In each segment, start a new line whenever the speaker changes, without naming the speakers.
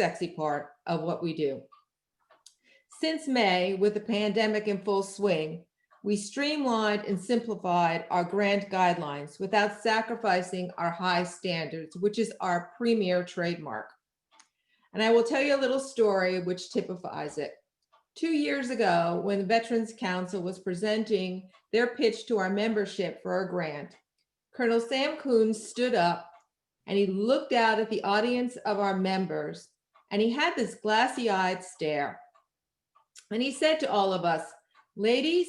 sexy part of what we do. Since May, with the pandemic in full swing, we streamlined and simplified our grant guidelines without sacrificing our high standards, which is our premier trademark. And I will tell you a little story which typifies it. 2 years ago, when the Veterans Council was presenting their pitch to our membership for our grant, Colonel Sam Coons stood up and he looked out at the audience of our members and he had this glassy-eyed stare. And he said to all of us, "Ladies,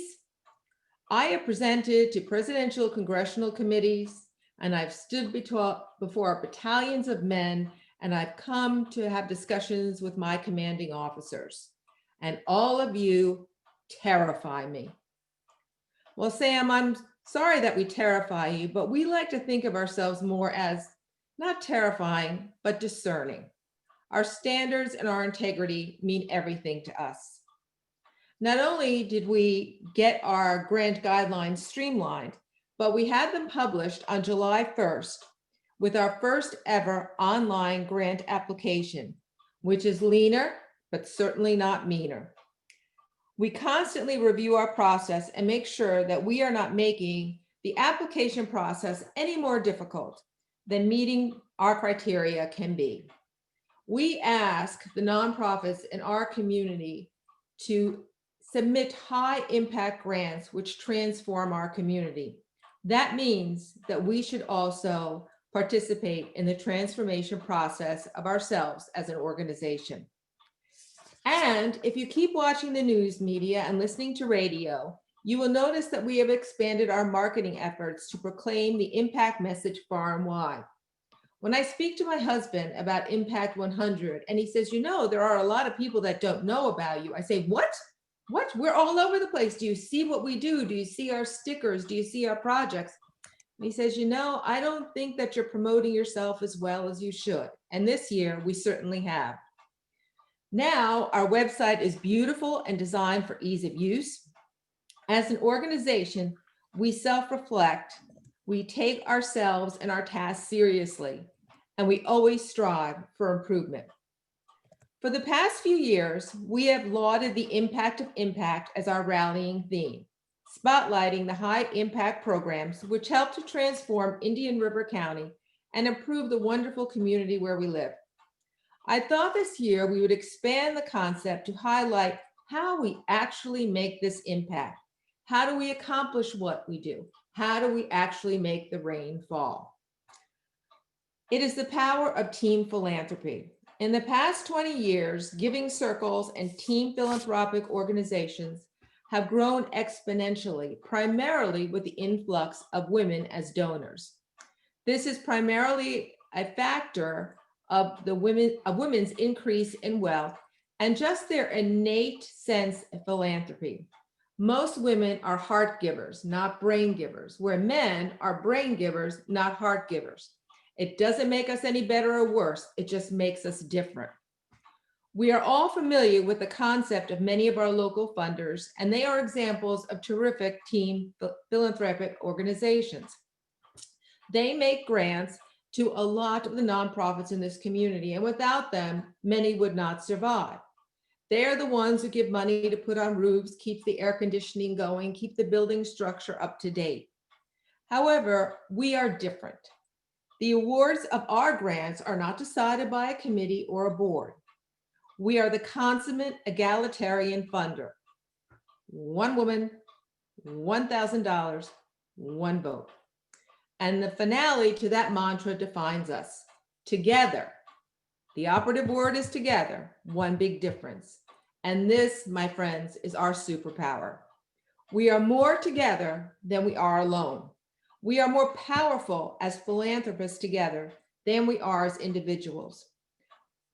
I have presented to presidential congressional committees and I've stood before battalions of men and I've come to have discussions with my commanding officers. And all of you terrify me." Well, Sam, I'm sorry that we terrify you, but we like to think of ourselves more as not terrifying, but discerning. Our standards and our integrity mean everything to us. Not only did we get our grant guidelines streamlined, but we had them published on July 1st with our first ever online grant application, which is leaner, but certainly not meaner. We constantly review our process and make sure that we are not making the application process any more difficult than meeting our criteria can be. We ask the nonprofits in our community to submit high impact grants which transform our community. That means that we should also participate in the transformation process of ourselves as an organization. And if you keep watching the news media and listening to radio, you will notice that we have expanded our marketing efforts to proclaim the impact message far and wide. When I speak to my husband about Impact 100 and he says, "You know, there are a lot of people that don't know about you," I say, What? We're all over the place. Do you see what we do? Do you see our stickers? Do you see our projects? And he says, "You know, I don't think that you're promoting yourself as well as you should." And this year we certainly have. Now, our website is beautiful and designed for ease of use. As an organization, we self-reflect, we take ourselves and our tasks seriously, and we always strive for improvement. For the past few years, we have lauded the impact of impact as our rallying theme, spotlighting the high impact programs which help to transform Indian River County and improve the wonderful community where we live. I thought this year we would expand the concept to highlight how we actually make this impact. How do we accomplish what we do? How do we actually make the rain fall? It is the power of team philanthropy. In the past 20 years, giving circles and team philanthropic organizations have grown exponentially, primarily with the influx of women as donors. This is primarily a factor of women's increase in wealth and just their innate sense of philanthropy. Most women are heart givers, not brain givers, where men are brain givers, not heart givers. It doesn't make us any better or worse, it just makes us different. We are all familiar with the concept of many of our local funders, and they are examples of terrific team philanthropic organizations. They make grants to a lot of the nonprofits in this community, and without them, many would not survive. They are the ones who give money to put on roofs, keep the air conditioning going, keep the building structure up to date. However, we are different. The awards of our grants are not decided by a committee or a board. We are the consummate egalitarian funder. One woman, $1,000, one vote. And the finale to that mantra defines us. Together. The operative word is together, one big difference. And this, my friends, is our superpower. We are more together than we are alone. We are more powerful as philanthropists together than we are as individuals.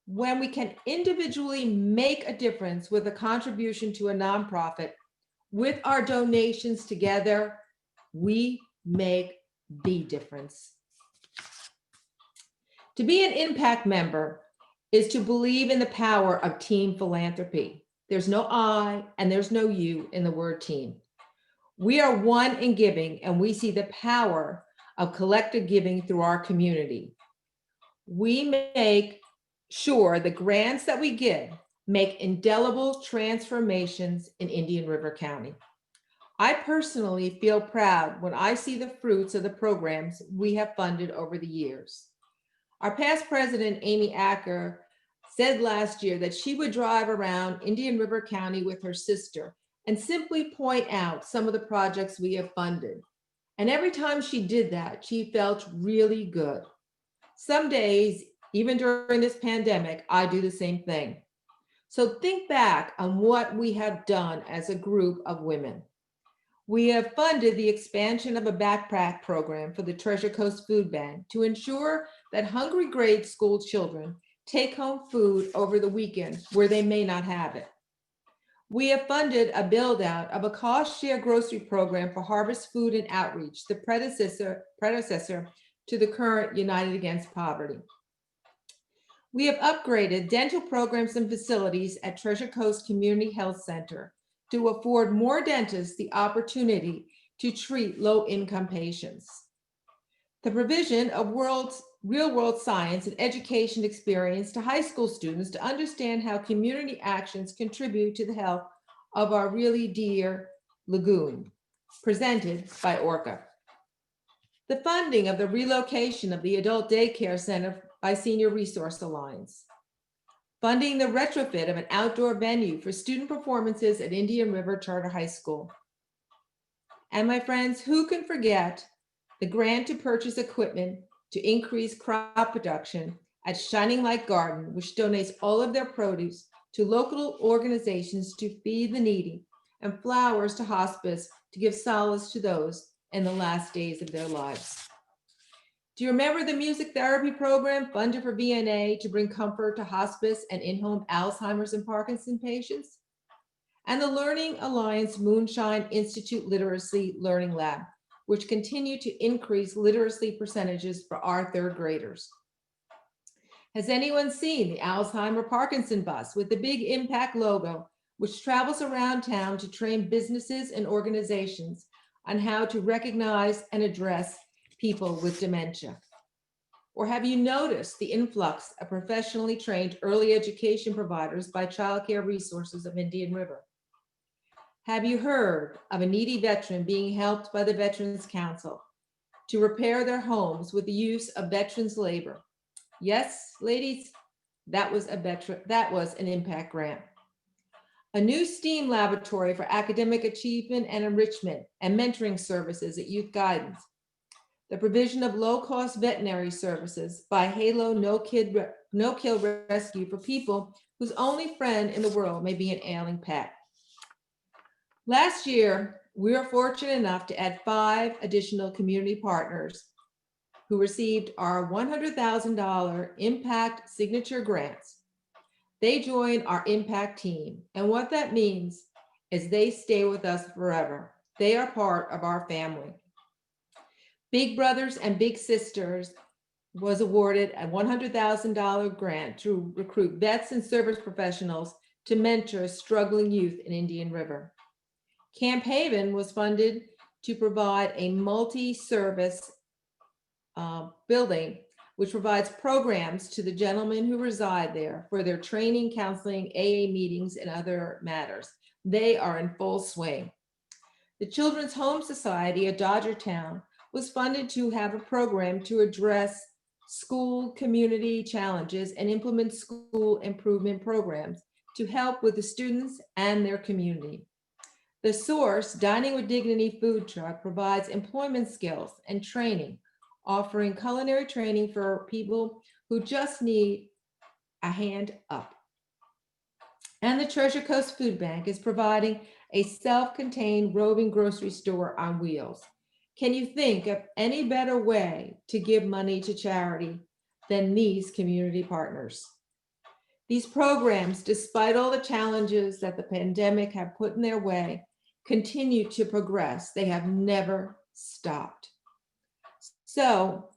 When we can individually make a difference with a contribution to a nonprofit, with our donations together, we make the difference. To be an impact member is to believe in the power of team philanthropy. There's no I and there's no you in the word team. We are one in giving, and we see the power of collective giving through our community. We make sure the grants that we give make indelible transformations in Indian River County. I personally feel proud when I see the fruits of the programs we have funded over the years. Our past president, Amy Acker, said last year that she would drive around Indian River County with her sister and simply point out some of the projects we have funded. And every time she did that, she felt really good. Some days, even during this pandemic, I do the same thing. So think back on what we have done as a group of women. We have funded the expansion of a backpack program for the Treasure Coast Food Bank to ensure that hungry grade school children take home food over the weekend where they may not have it. We have funded a build out of a cost share grocery program for Harvest Food and Outreach, the predecessor to the current United Against Poverty. We have upgraded dental programs and facilities at Treasure Coast Community Health Center to afford more dentists the opportunity to treat low-income patients. The provision of real-world science and education experience to high school students to understand how community actions contribute to the health of our really dear lagoon, presented by Orca. The funding of the relocation of the adult daycare center by Senior Resource Alliance. Funding the retrofit of an outdoor venue for student performances at Indian River Charter High School. And my friends, who can forget the grant to purchase equipment to increase crop production at Shining Light Garden, which donates all of their produce to local organizations to feed the needy, and flowers to hospice to give solace to those in the last days of their lives. Do you remember the music therapy program funded for VNA to bring comfort to hospice and in-home Alzheimer's and Parkinson patients? And the Learning Alliance Moonshine Institute Literacy Learning Lab, which continue to increase literacy percentages for our third graders. Has anyone seen the Alzheimer Parkinson bus with the big impact logo, which travels around town to train businesses and organizations on how to recognize and address people with dementia? Or have you noticed the influx of professionally trained early education providers by Child Care Resources of Indian River? Have you heard of a needy veteran being helped by the Veterans Council to repair their homes with the use of veterans labor? Yes, ladies, that was an impact grant. A new STEAM laboratory for academic achievement and enrichment and mentoring services at Youth Guidance. The provision of low-cost veterinary services by Halo No-Kill Rescue for people whose only friend in the world may be an ailing pet. Last year, we were fortunate enough to add 5 additional community partners who received our $100,000 impact signature grants. They join our impact team, and what that means is they stay with us forever. They are part of our family. Big Brothers and Big Sisters was awarded a $100,000 grant to recruit vets and service professionals to mentor struggling youth in Indian River. Camp Haven was funded to provide a multi-service building, which provides programs to the gentlemen who reside there for their training, counseling, AA meetings, and other matters. They are in full swing. The Children's Home Society at Dodgertown was funded to have a program to address school community challenges and implement school improvement programs to help with the students and their community. The Source Dining with Dignity food truck provides employment skills and training, offering culinary training for people who just need a hand up. And the Treasure Coast Food Bank is providing a self-contained roving grocery store on wheels. Can you think of any better way to give money to charity than these community partners? These programs, despite all the challenges that the pandemic have put in their way, continue to progress. They have never stopped. So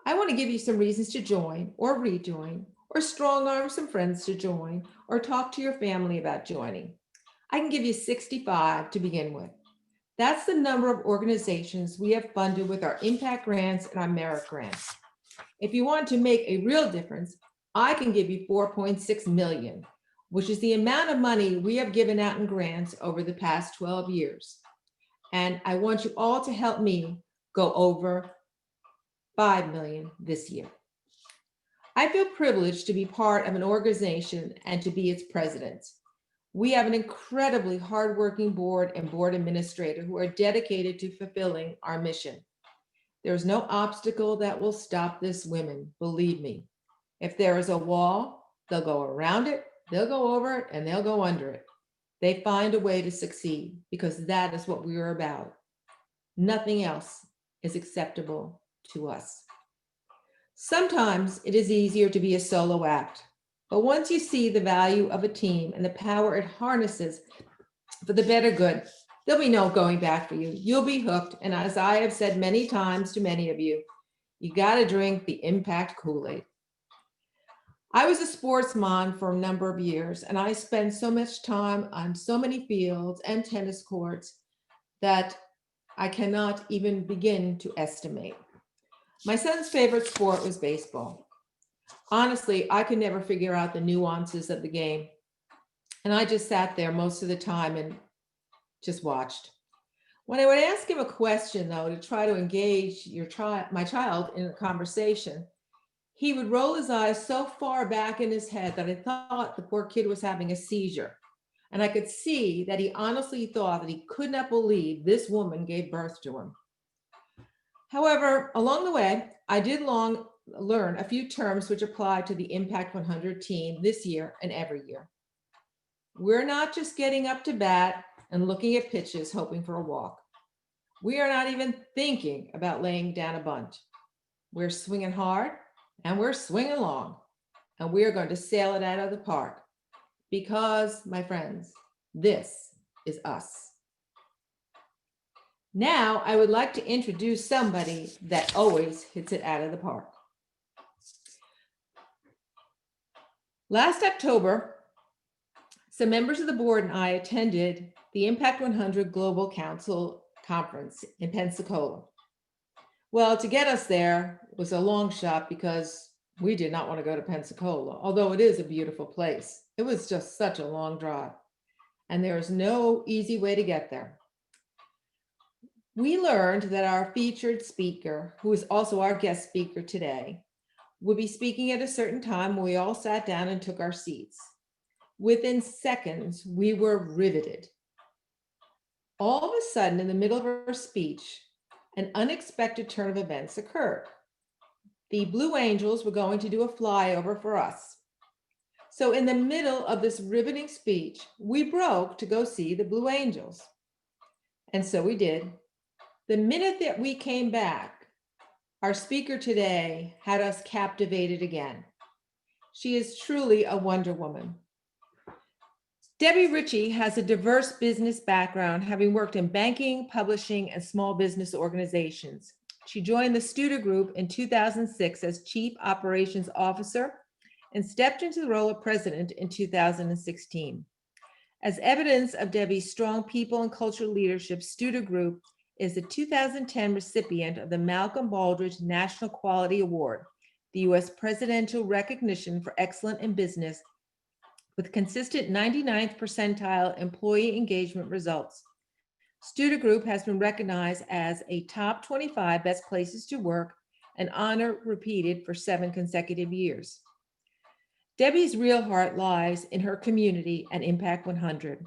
I want to give you some reasons to join or rejoin, or strong arm some friends to join, or talk to your family about joining. I can give you 65 to begin with. That's the number of organizations we have funded with our impact grants and our merit grants. If you want to make a real difference, I can give you 4.6 million, which is the amount of money we have given out in grants over the past 12 years. And I want you all to help me go over 5 million this year. I feel privileged to be part of an organization and to be its president. We have an incredibly hardworking board and board administrator who are dedicated to fulfilling our mission. There's no obstacle that will stop this women, believe me. If there is a wall, they'll go around it, they'll go over it, and they'll go under it. They find a way to succeed because that is what we are about. Nothing else is acceptable to us. Sometimes it is easier to be a solo act, but once you see the value of a team and the power it harnesses for the better good, there'll be no going back for you. You'll be hooked. And as I have said many times to many of you, you got to drink the impact Kool-Aid. I was a sports mom for a number of years, and I spent so much time on so many fields and tennis courts that I cannot even begin to estimate. My son's favorite sport was baseball. Honestly, I could never figure out the nuances of the game. And I just sat there most of the time and just watched. When I would ask him a question, though, to try to engage my child in a conversation, he would roll his eyes so far back in his head that I thought the poor kid was having a seizure. And I could see that he honestly thought that he could not believe this woman gave birth to him. However, along the way, I did learn a few terms which apply to the Impact 100 team this year and every year. We're not just getting up to bat and looking at pitches hoping for a walk. We are not even thinking about laying down a bunt. We're swinging hard and we're swinging long, and we are going to sail it out of the park because, my friends, this is us. Now, I would like to introduce somebody that always hits it out of the park. Last October, some members of the board and I attended the Impact 100 Global Council Conference in Pensacola. Well, to get us there was a long shot because we did not want to go to Pensacola, although it is a beautiful place. It was just such a long drive, and there is no easy way to get there. We learned that our featured speaker, who is also our guest speaker today, would be speaking at a certain time when we all sat down and took our seats. Within seconds, we were riveted. All of a sudden, in the middle of her speech, an unexpected turn of events occurred. The Blue Angels were going to do a flyover for us. So in the middle of this riveting speech, we broke to go see the Blue Angels. And so we did. The minute that we came back, our speaker today had us captivated again. She is truly a Wonder Woman. Debbie Ritchie has a diverse business background, having worked in banking, publishing, and small business organizations. She joined the Studer Group in 2006 as Chief Operations Officer and stepped into the role of President in 2016. As evidence of Debbie's strong people and cultural leadership, Studer Group is the 2010 recipient of the Malcolm Baldrige National Quality Award, the U.S. presidential recognition for excellence in business with consistent 99th percentile employee engagement results. Studer Group has been recognized as a top 25 best places to work, an honor repeated for 7 consecutive years. Debbie's real heart lies in her community and Impact 100.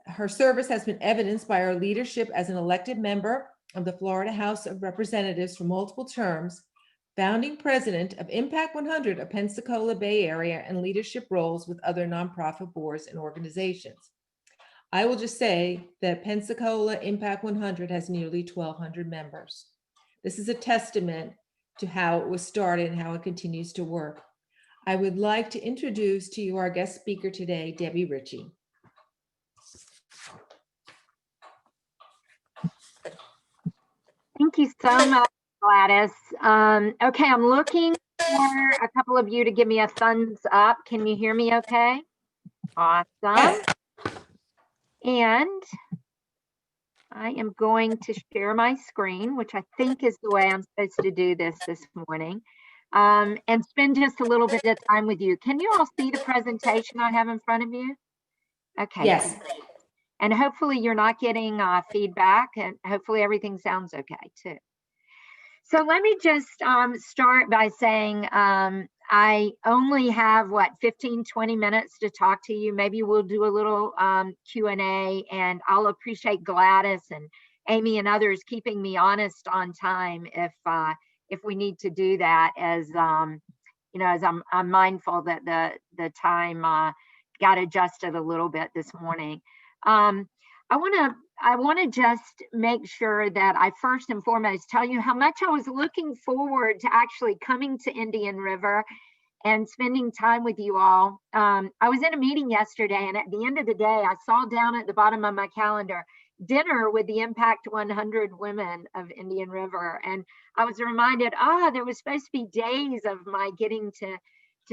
Her service has been evidenced by her leadership as an elected member of the Florida House of Representatives for multiple terms, founding president of Impact 100 of Pensacola Bay Area, and leadership roles with other nonprofit boards and organizations. I will just say that Pensacola Impact 100 has nearly 1,200 members. This is a testament to how it was started and how it continues to work. I would like to introduce to you our guest speaker today, Debbie Ritchie.
Thank you so much, Gladys. Okay, I'm looking for a couple of you to give me a thumbs up. Can you hear me okay? Awesome.
Yes.
And I am going to share my screen, which I think is the way I'm supposed to do this morning. and spend just a little bit of time with you. Can you all see the presentation I have in front of you? Okay,
Yes.
great. And hopefully you're not getting feedback, and hopefully everything sounds okay too. So let me just start by saying I only have, 15-20 minutes to talk to you. Maybe we'll do a little Q&A, and I'll appreciate Gladys and Amy and others keeping me honest on time if we need to do that, as as I'm mindful that the time got adjusted a little bit this morning. I want to just make sure that I first and foremost tell you how much I was looking forward to actually coming to Indian River and spending time with you all. I was in a meeting yesterday, and at the end of the day, I saw down at the bottom of my calendar dinner with the Impact 100 women of Indian River. And I was reminded, there was supposed to be days of my getting to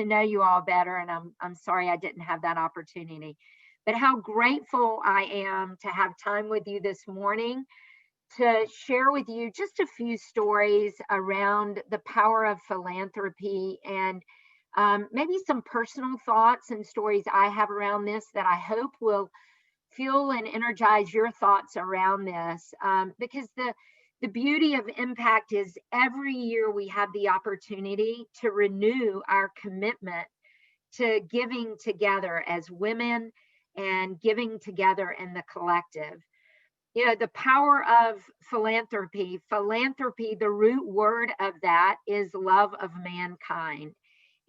know you all better. And I'm sorry I didn't have that opportunity. But how grateful I am to have time with you this morning to share with you just a few stories around the power of philanthropy, and maybe some personal thoughts and stories I have around this that I hope will fuel and energize your thoughts around this. Because the beauty of Impact is every year we have the opportunity to renew our commitment to giving together as women and giving together in the collective. The power of philanthropy, the root word of that is love of mankind.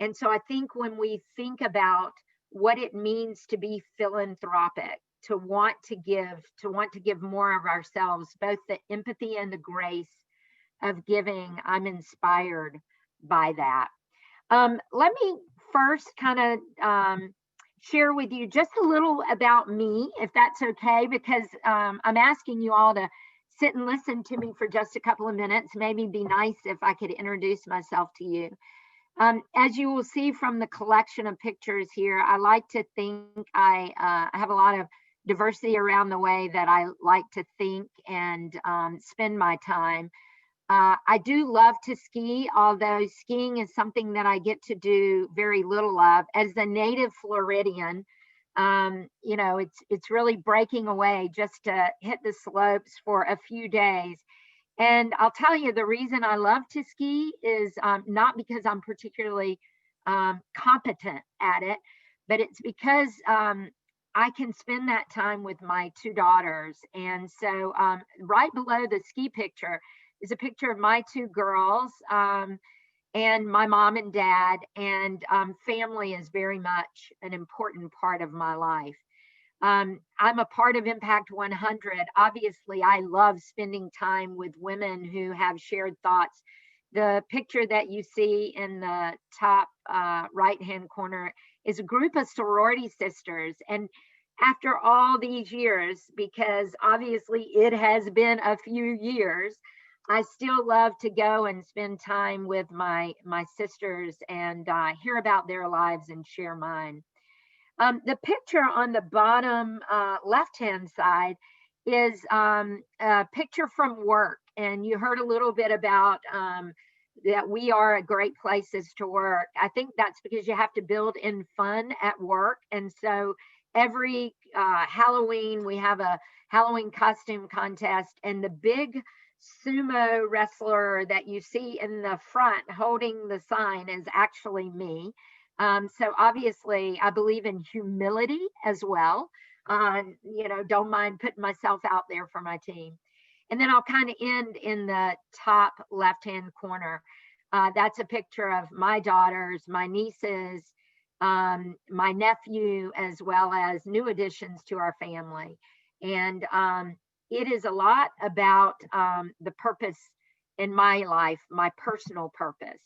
And so I think when we think about what it means to be philanthropic, to want to give more of ourselves, both the empathy and the grace of giving, I'm inspired by that. Let me first kind of share with you just a little about me, if that's okay, because I'm asking you all to sit and listen to me for just a couple of minutes. Maybe be nice if I could introduce myself to you. As you will see from the collection of pictures here, I like to think I have a lot of diversity around the way that I like to think and spend my time. I do love to ski, although skiing is something that I get to do very little of. As a native Floridian, it's really breaking away just to hit the slopes for a few days. And I'll tell you, the reason I love to ski is not because I'm particularly competent at it, but it's because I can spend that time with my two daughters. And so right below the ski picture is a picture of my two girls and my mom and dad, and family is very much an important part of my life. I'm a part of Impact 100. Obviously, I love spending time with women who have shared thoughts. The picture that you see in the top right-hand corner is a group of sorority sisters. And after all these years, because obviously it has been a few years, I still love to go and spend time with my sisters and hear about their lives and share mine. The picture on the bottom left-hand side is a picture from work. And you heard a little bit about that we are a great places to work. I think that's because you have to build in fun at work. And so every Halloween, we have a Halloween costume contest, and the big sumo wrestler that you see in the front holding the sign is actually me. So obviously I believe in humility as well. Don't mind putting myself out there for my team. And then I'll kind of end in the top left-hand corner. That's a picture of my daughters, my nieces, my nephew, as well as new additions to our family. And it is a lot about the purpose in my life, my personal purpose.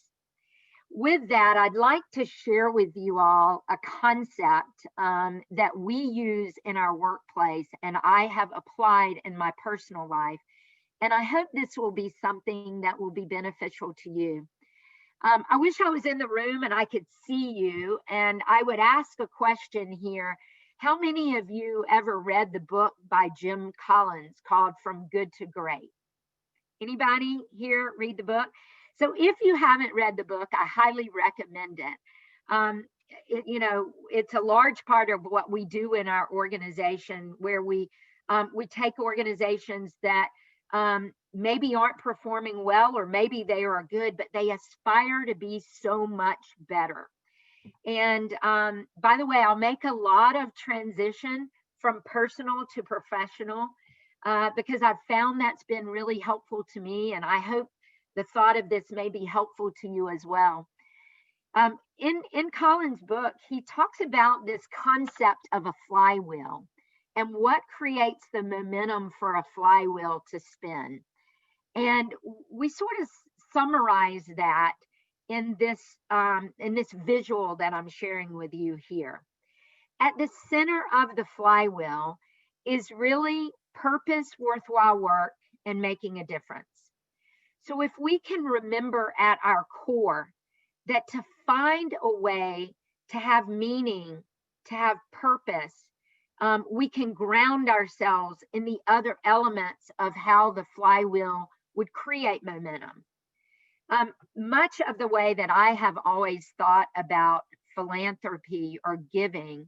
With that, I'd like to share with you all a concept that we use in our workplace and I have applied in my personal life. And I hope this will be something that will be beneficial to you. I wish I was in the room and I could see you, and I would ask a question here. How many of you ever read the book by Jim Collins called From Good to Great? Anybody here read the book? So if you haven't read the book, I highly recommend it. It's a large part of what we do in our organization, where we take organizations that maybe aren't performing well, or maybe they are good, but they aspire to be so much better. And by the way, I'll make a lot of transition from personal to professional because I've found that's been really helpful to me. And I hope the thought of this may be helpful to you as well. In Colin's book, he talks about this concept of a flywheel and what creates the momentum for a flywheel to spin. And we sort of summarize that in this visual that I'm sharing with you here. At the center of the flywheel is really purpose, worthwhile work, and making a difference. So if we can remember at our core that to find a way to have meaning, to have purpose, we can ground ourselves in the other elements of how the flywheel would create momentum. Much of the way that I have always thought about philanthropy or giving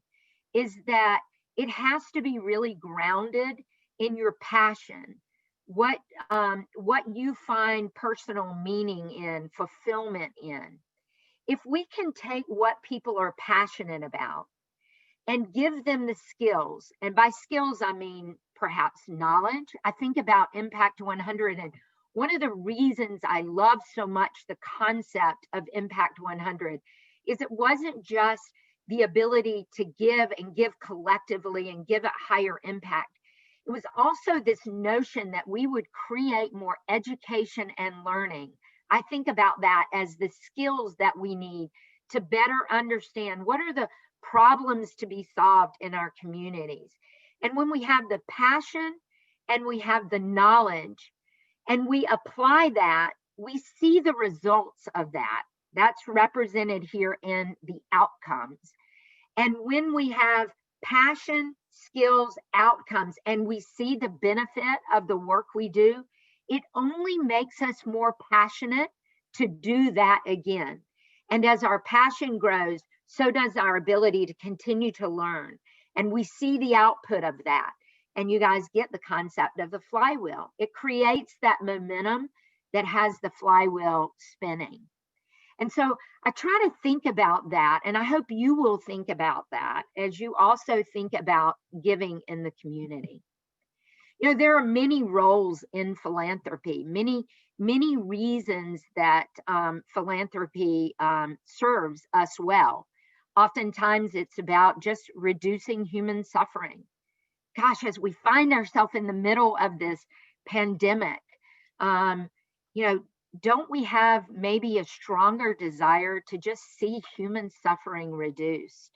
is that it has to be really grounded in your passion, what you find personal meaning in, fulfillment in. If we can take what people are passionate about and give them the skills, and by skills I mean perhaps knowledge. I think about Impact 100, and one of the reasons I love so much the concept of Impact 100 is it wasn't just the ability to give and give collectively and give a higher impact. It was also this notion that we would create more education and learning. I think about that as the skills that we need to better understand what are the problems to be solved in our communities. And when we have the passion and we have the knowledge and we apply that, we see the results of that. That's represented here in the outcomes. And when we have passion, skills, outcomes, and we see the benefit of the work we do, it only makes us more passionate to do that again. And as our passion grows, so does our ability to continue to learn. And we see the output of that. And you guys get the concept of the flywheel. It creates that momentum that has the flywheel spinning. And so I try to think about that, and I hope you will think about that as you also think about giving in the community. You know, there are many roles in philanthropy, many reasons that philanthropy serves us well. Oftentimes it's about just reducing human suffering. Gosh, as we find ourselves in the middle of this pandemic, don't we have maybe a stronger desire to just see human suffering reduced?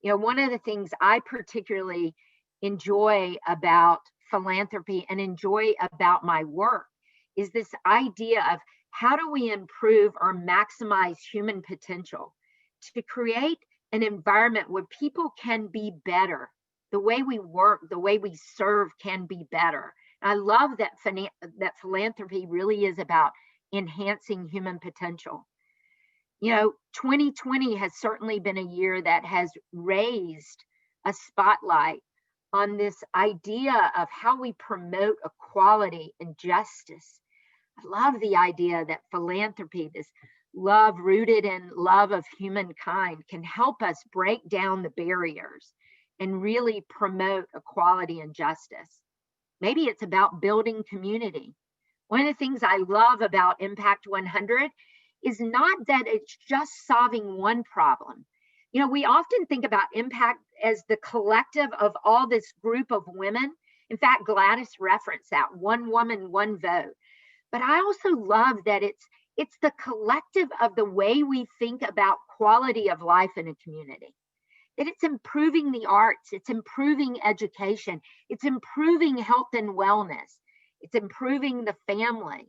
You know, one of the things I particularly enjoy about philanthropy and enjoy about my work is this idea of how do we improve or maximize human potential to create an environment where people can be better. The way we work, the way we serve can be better. And I love that that philanthropy really is about enhancing human potential. You know, 2020 has certainly been a year that has raised a spotlight on this idea of how we promote equality and justice. I love the idea that philanthropy, this love rooted in love of humankind, can help us break down the barriers and really promote equality and justice. Maybe it's about building community. One of the things I love about Impact 100 is not that it's just solving one problem. You know, we often think about impact as the collective of all this group of women. In fact, Gladys referenced that, one woman, one vote. But I also love that it's the collective of the way we think about quality of life in a community. That it's improving the arts, it's improving education, it's improving health and wellness, it's improving the family,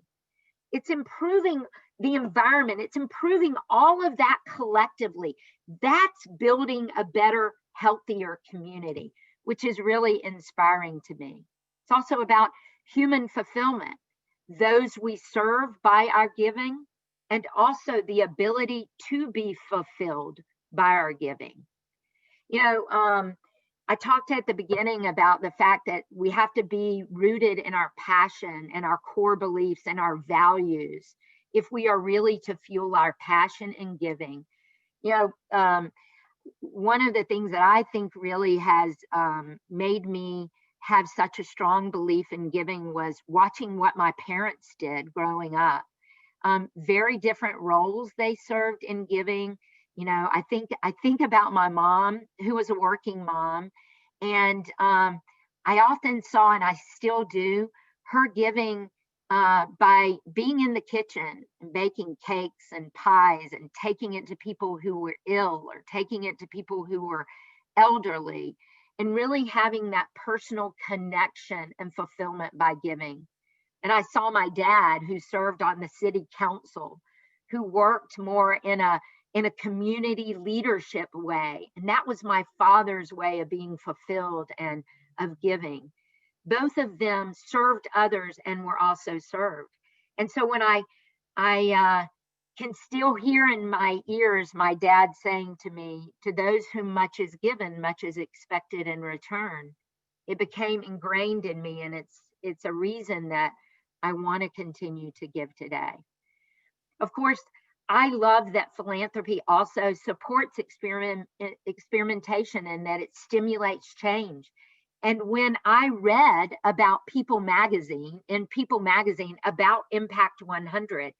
it's improving the environment, it's improving all of that collectively. That's building a better, healthier community, which is really inspiring to me. It's also about human fulfillment. Those we serve by our giving and also the ability to be fulfilled by our giving. You know, I talked at the beginning about the fact that we have to be rooted in our passion and our core beliefs and our values if we are really to fuel our passion in giving. You know, one of the things that I think really has made me have such a strong belief in giving was watching what my parents did growing up. Very different roles they served in giving. You know, I think about my mom, who was a working mom, and I often saw, and I still do, her giving by being in the kitchen and baking cakes and pies and taking it to people who were ill or taking it to people who were elderly, and really having that personal connection and fulfillment by giving. And I saw my dad, who served on the city council, who worked more in a community leadership way. And that was my father's way of being fulfilled and of giving. Both of them served others and were also served. And so when I can still hear in my ears my dad saying to me, "To those whom much is given, much is expected in return," it became ingrained in me, and it's a reason that I want to continue to give today. Of course, I love that philanthropy also supports experimentation and that it stimulates change. And when I read about People Magazine, about Impact 100,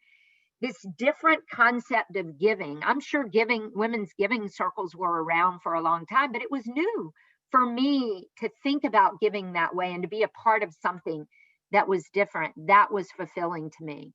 this different concept of giving, I'm sure women's giving circles were around for a long time, but it was new for me to think about giving that way and to be a part of something that was different. That was fulfilling to me.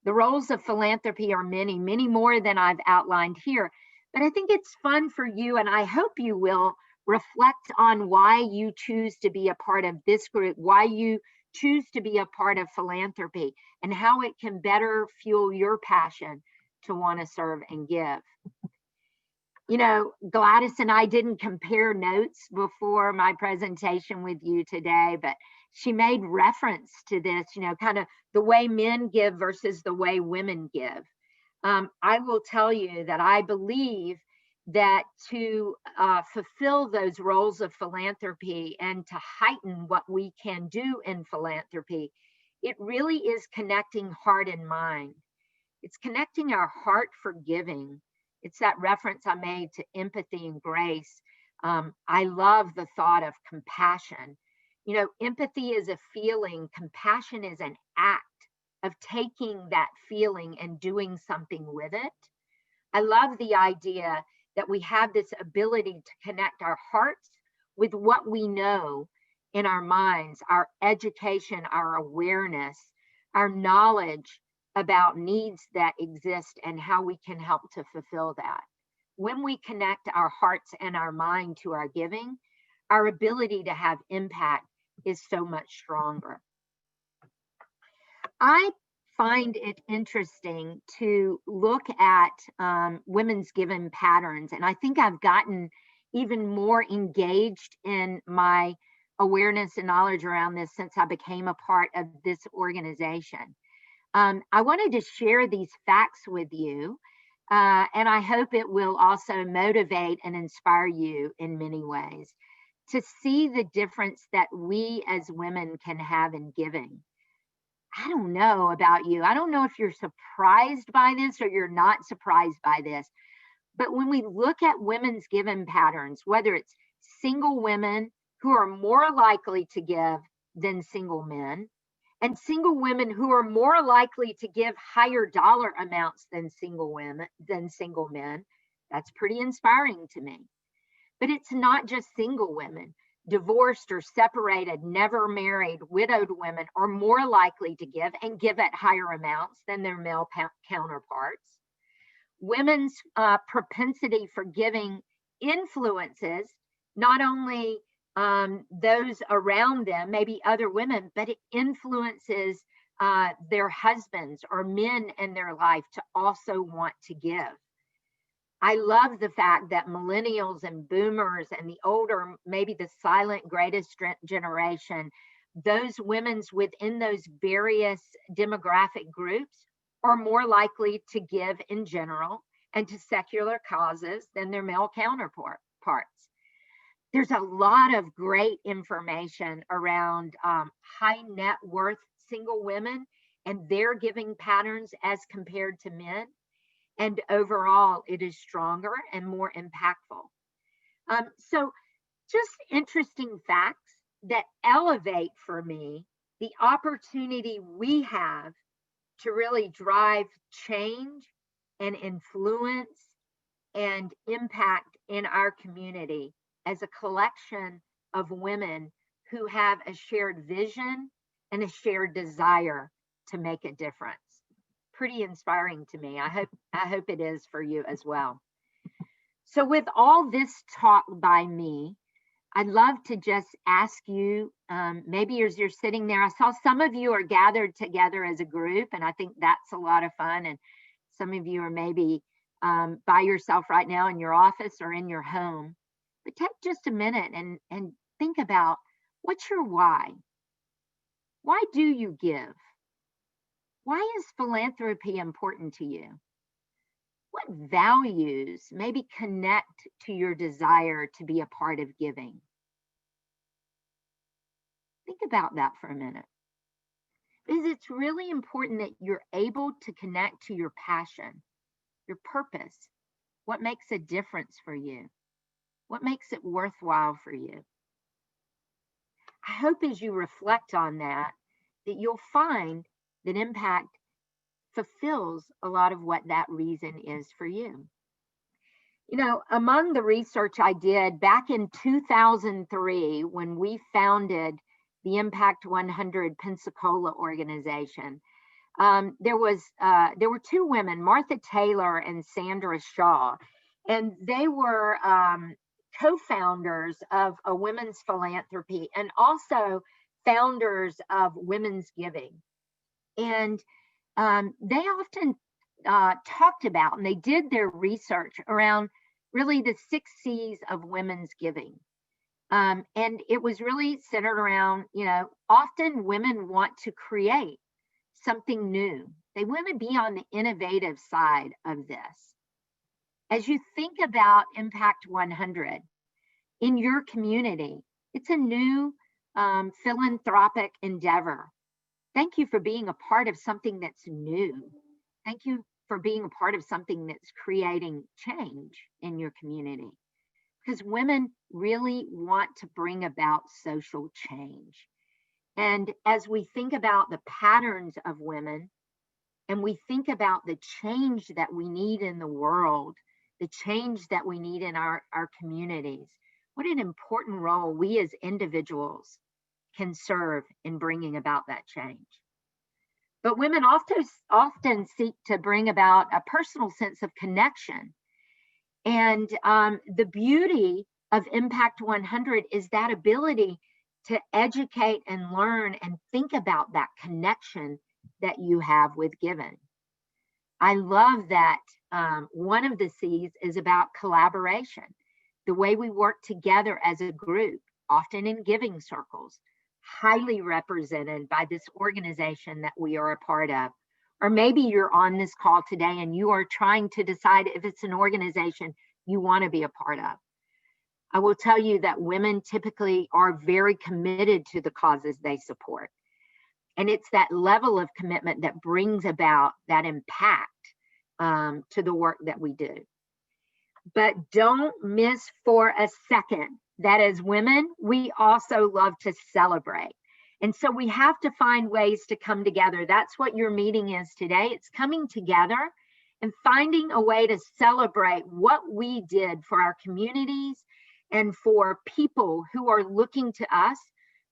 The roles of philanthropy are many, many more than I've outlined here, but I think it's fun for you, and I hope you will reflect on why you choose to be a part of this group, why you choose to be a part of philanthropy, and how it can better fuel your passion to want to serve and give. You know, Gladys and I didn't compare notes before my presentation with you today, but she made reference to this, you know, kind of the way men give versus the way women give. I will tell you that I believe that to fulfill those roles of philanthropy and to heighten what we can do in philanthropy, it really is connecting heart and mind. It's connecting our heart for giving. It's that reference I made to empathy and grace. I love the thought of compassion. You know, empathy is a feeling, compassion is an act of taking that feeling and doing something with it. I love the idea that we have this ability to connect our hearts with what we know in our minds, our education, our awareness, our knowledge about needs that exist and how we can help to fulfill that. When we connect our hearts and our mind to our giving, our ability to have impact is so much stronger. I find it interesting to look at women's giving patterns, and I think I've gotten even more engaged in my awareness and knowledge around this since I became a part of this organization. I wanted to share these facts with you, and I hope it will also motivate and inspire you in many ways to see the difference that we as women can have in giving. I don't know about you. I don't know if you're surprised by this or you're not surprised by this, but when we look at women's giving patterns, whether it's single women who are more likely to give than single men, and single women who are more likely to give higher dollar amounts than single men, that's pretty inspiring to me. But it's not just single women. Divorced or separated, never married, widowed women are more likely to give and give at higher amounts than their male counterparts. Women's propensity for giving influences not only those around them, maybe other women, but it influences their husbands or men in their life to also want to give. I love the fact that millennials and boomers and the older, maybe the silent greatest generation, those women's within those various demographic groups are more likely to give in general and to secular causes than their male counterparts. There's a lot of great information around high net worth single women and their giving patterns as compared to men. And overall, it is stronger and more impactful. So just interesting facts that elevate for me the opportunity we have to really drive change and influence and impact in our community as a collection of women who have a shared vision and a shared desire to make a difference. Pretty inspiring to me. I hope it is for you as well. So with all this talk by me, I'd love to just ask you, maybe as you're sitting there, I saw some of you are gathered together as a group, and I think that's a lot of fun. And some of you are maybe by yourself right now in your office or in your home. But take just a minute and think about, what's your why? Why do you give? Why is philanthropy important to you? What values maybe connect to your desire to be a part of giving? Think about that for a minute. Because it's really important that you're able to connect to your passion, your purpose, what makes a difference for you, what makes it worthwhile for you. I hope as you reflect on that you'll find that impact fulfills a lot of what that reason is for you. You know, among the research I did back in 2003, when we founded the Impact 100 Pensacola organization, there were two women, Martha Taylor and Sandra Shaw, and they were co-founders of a women's philanthropy and also founders of Women's Giving. And they often talked about, and they did their research around really the 6 C's of women's giving. And it was really centered around, you know, often women want to create something new. They want to be on the innovative side of this. As you think about Impact 100 in your community, it's a new philanthropic endeavor. Thank you for being a part of something that's new. Thank you for being a part of something that's creating change in your community. Because women really want to bring about social change. And as we think about the patterns of women, and we think about the change that we need in the world, the change that we need in our communities, what an important role we as individuals can serve in bringing about that change. But women often seek to bring about a personal sense of connection. And the beauty of Impact 100 is that ability to educate and learn and think about that connection that you have with giving. I love that one of the C's is about collaboration, the way we work together as a group, often in giving circles, highly represented by this organization that we are a part of. Or maybe you're on this call today and you are trying to decide if it's an organization you want to be a part of. I will tell you that women typically are very committed to the causes they support. And it's that level of commitment that brings about that impact to the work that we do. But don't miss for a second that as women, we also love to celebrate. And so we have to find ways to come together. That's what your meeting is today. It's coming together and finding a way to celebrate what we did for our communities and for people who are looking to us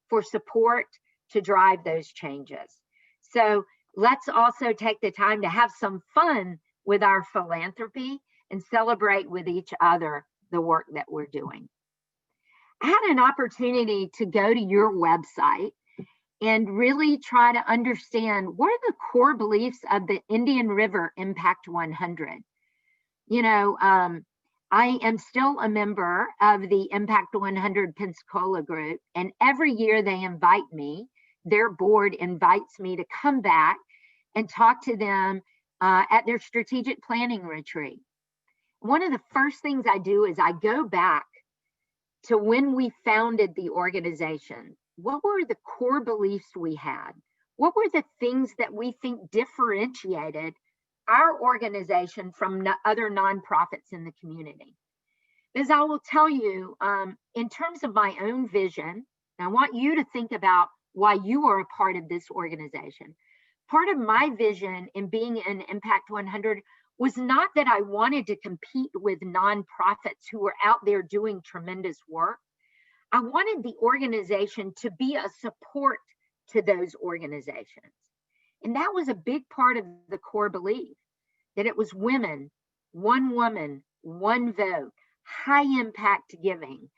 for support to drive those changes. So let's also take the time to have some fun with our philanthropy and celebrate with each other the work that we're doing. I had an opportunity to go to your website and really try to understand what are the core beliefs of the Indian River Impact 100. You know, I am still a member of the Impact 100 Pensacola group, and every year they invite me, their board invites me to come back and talk to them at their strategic planning retreat. One of the first things I do is I go back to when we founded the organization. What were the core beliefs we had? What were the things that we think differentiated our organization from other nonprofits in the community? As I will tell you, in terms of my own vision, I want you to think about why you are a part of this organization. Part of my vision in being in Impact 100 was not that I wanted to compete with nonprofits who were out there doing tremendous work. I wanted the organization to be a support to those organizations. And that was a big part of the core belief, that it was women, one woman, one vote, high impact giving.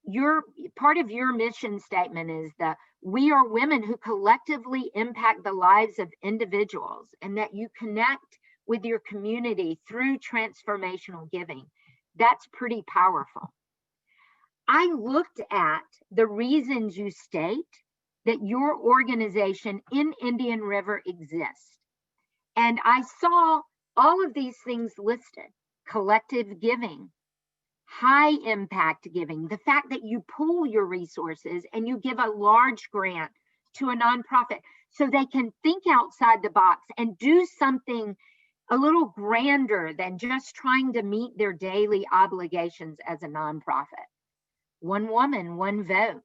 Your part of your mission statement is that we are women who collectively impact the lives of individuals, and that you connect with your community through transformational giving. That's pretty powerful. I looked at the reasons you state that your organization in Indian River exists, and I saw all of these things listed: collective giving, high impact giving, the fact that you pool your resources and you give a large grant to a nonprofit so they can think outside the box and do something a little grander than just trying to meet their daily obligations as a nonprofit. One woman, one vote.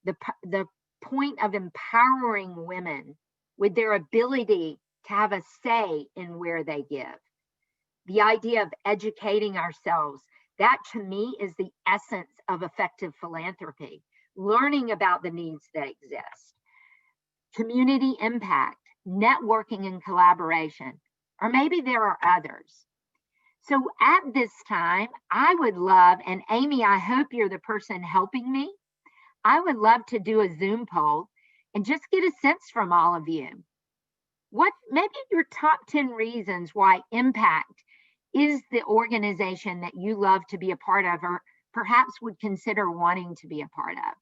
The point of empowering women with their ability to have a say in where they give. The idea of educating ourselves, that to me is the essence of effective philanthropy, learning about the needs that exist. Community impact, networking and collaboration, or maybe there are others. So at this time, I would love, and Amy, I hope you're the person helping me, I would love to do a Zoom poll and just get a sense from all of you. What maybe your top 10 reasons why Impact is the organization that you love to be a part of, or perhaps would consider wanting to be a part of?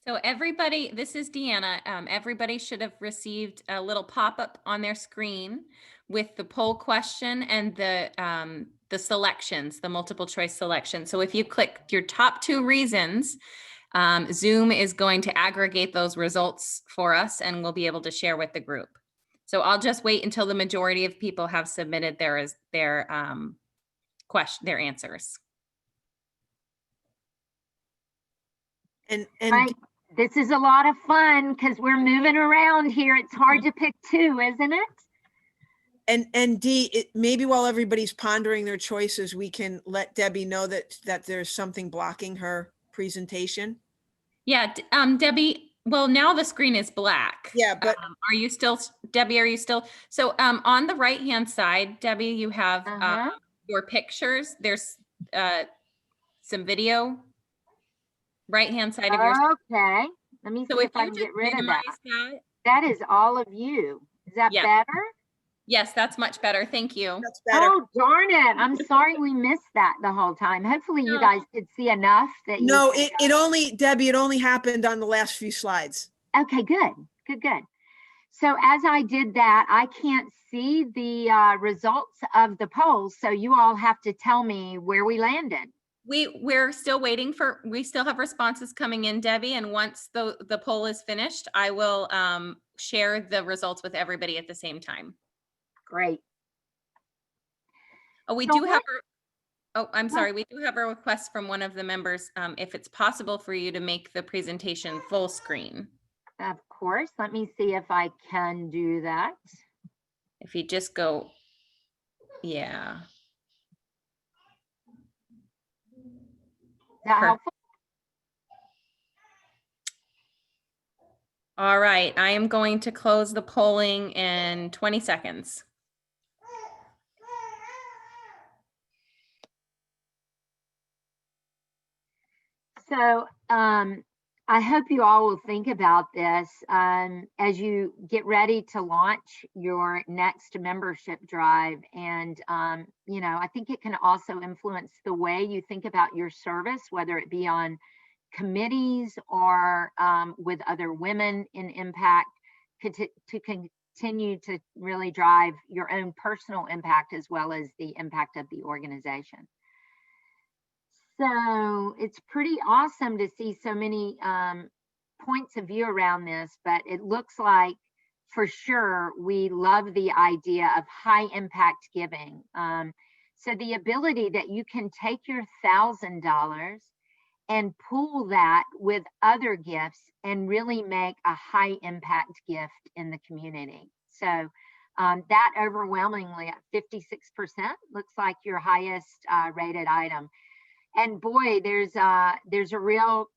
So everybody, this is Deanna. Everybody should have received a little pop-up on their screen with the poll question and the selections, the multiple choice selection. So if you click your top 2 reasons, Zoom is going to aggregate those results for us, and we'll be able to share with the group. So I'll just wait until the majority of people have submitted their answers.
And
Right. This is a lot of fun because we're moving around here. It's hard to pick 2, isn't it?
And Dee, maybe while everybody's pondering their choices, we can let Debbie know that there's something blocking her presentation.
Yeah, Debbie, well, now the screen is black.
Yeah, but
are you still, Debbie, are you still? So on the right-hand side, Debbie, you have your pictures. There's some video. Right-hand side of your screen.
Okay, let me see if I can get rid of that. That is all of you. Is that better?
Yes, that's much better. Thank you.
That's better.
Oh, darn it. I'm sorry we missed that the whole time. Hopefully you guys could see enough that
No, it only, Debbie, it only happened on the last few slides.
Okay, good. So as I did that, I can't see the results of the poll. So you all have to tell me where we landed.
We're still waiting we still have responses coming in, Debbie. And once the poll is finished, I will share the results with everybody at the same time.
Great.
Oh, we do have I'm sorry. We do have a request from one of the members. If it's possible for you to make the presentation full screen.
Of course. Let me see if I can do that.
If you just go, yeah.
Is that helpful?
All right. I am going to close the polling in 20 seconds.
So I hope you all will think about this as you get ready to launch your next membership drive. And, you know, I think it can also influence the way you think about your service, whether it be on committees or with other women in impact, to continue to really drive your own personal impact as well as the impact of the organization. So it's pretty awesome to see so many points of view around this, but it looks like for sure we love the idea of high impact giving. So the ability that you can take your $1,000 and pool that with other gifts and really make a high impact gift in the community. So that overwhelmingly at 56% looks like your highest rated item. And boy, there's a real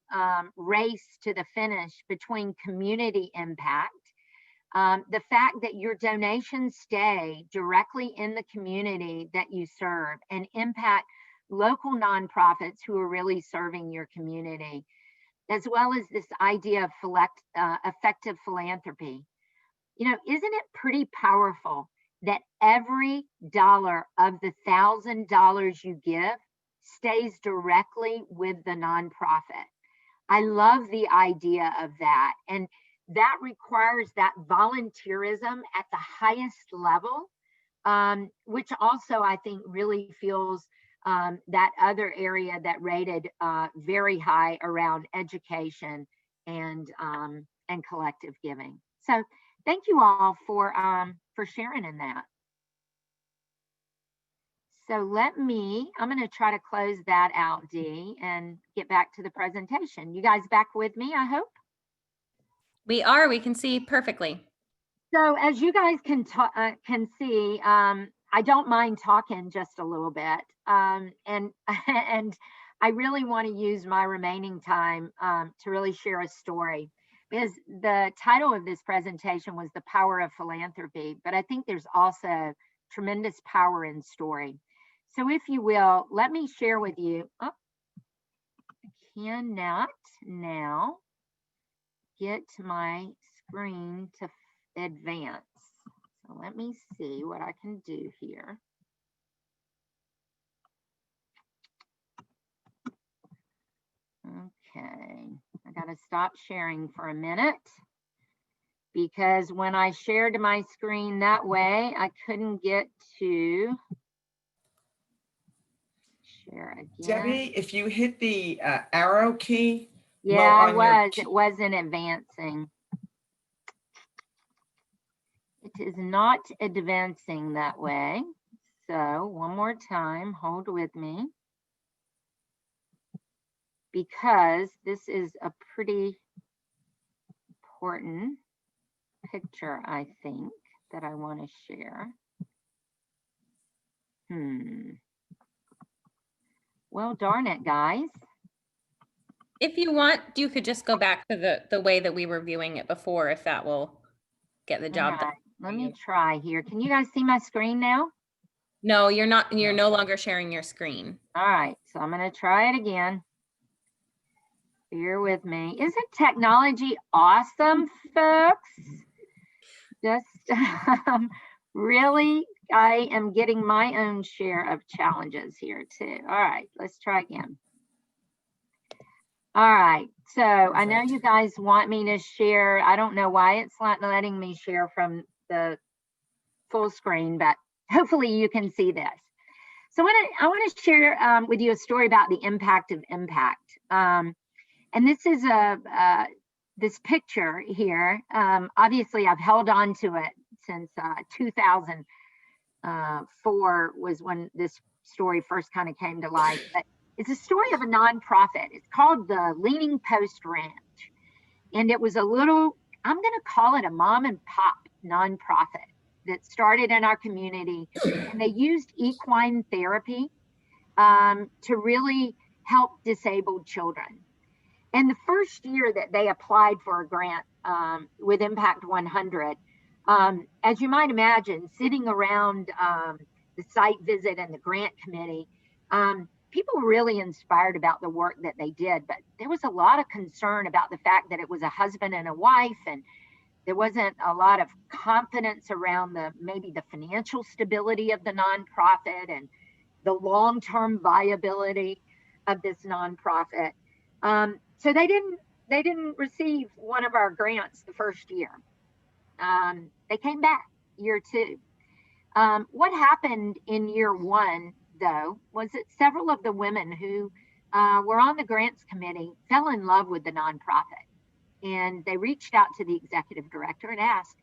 race to the finish between community impact, the fact that your donations stay directly in the community that you serve and impact local nonprofits who are really serving your community, as well as this idea of effective philanthropy. You know, isn't it pretty powerful that every dollar of the $1,000 you give stays directly with the nonprofit? I love the idea of that. And that requires that volunteerism at the highest level, which also I think really feels that other area that rated very high around education and collective giving. So thank you all for sharing in that. So I'm going to try to close that out, Dee, and get back to the presentation. You guys back with me, I hope?
We are. We can see perfectly.
So as you guys can see, I don't mind talking just a little bit. And I really want to use my remaining time to really share a story, because the title of this presentation was The Power of Philanthropy, but I think there's also tremendous power in story. So if you will, let me share with you, I cannot now get my screen to advance. So let me see what I can do here. Okay, I gotta stop sharing for a minute, because when I shared my screen that way, I couldn't get to share again.
Debbie, if you hit the arrow key.
Yeah, it wasn't advancing. It is not advancing that way. So one more time, hold with me, because this is a pretty important picture, I think, that I want to share. Well, darn it, guys.
If you want, you could just go back to the way that we were viewing it before, if that will get the job done.
Let me try here. Can you guys see my screen now?
No, you're not. You're no longer sharing your screen.
All right, so I'm going to try it again. Bear with me. Isn't technology awesome, folks? Just really, I am getting my own share of challenges here too. All right, let's try again. All right, so I know you guys want me to share. I don't know why it's not letting me share from the full screen, but hopefully you can see this. So I want to share with you a story about the impact of impact. And this is this picture here. Obviously, I've held on to it since 2004 was when this story first kind of came to life. But it's a story of a nonprofit. It's called the Leaning Post Ranch. And it was a little, I'm going to call it a mom and pop nonprofit that started in our community. And they used equine therapy to really help disabled children. And the first year that they applied for a grant with Impact 100, as you might imagine, sitting around the site visit and the grant committee, people were really inspired about the work that they did, but there was a lot of concern about the fact that it was a husband and a wife, and there wasn't a lot of confidence around maybe the financial stability of the nonprofit and the long-term viability of this nonprofit. So they didn't receive one of our grants the first year. They came back year 2. What happened in year 1, though, was that several of the women who were on the grants committee fell in love with the nonprofit. And they reached out to the executive director and asked,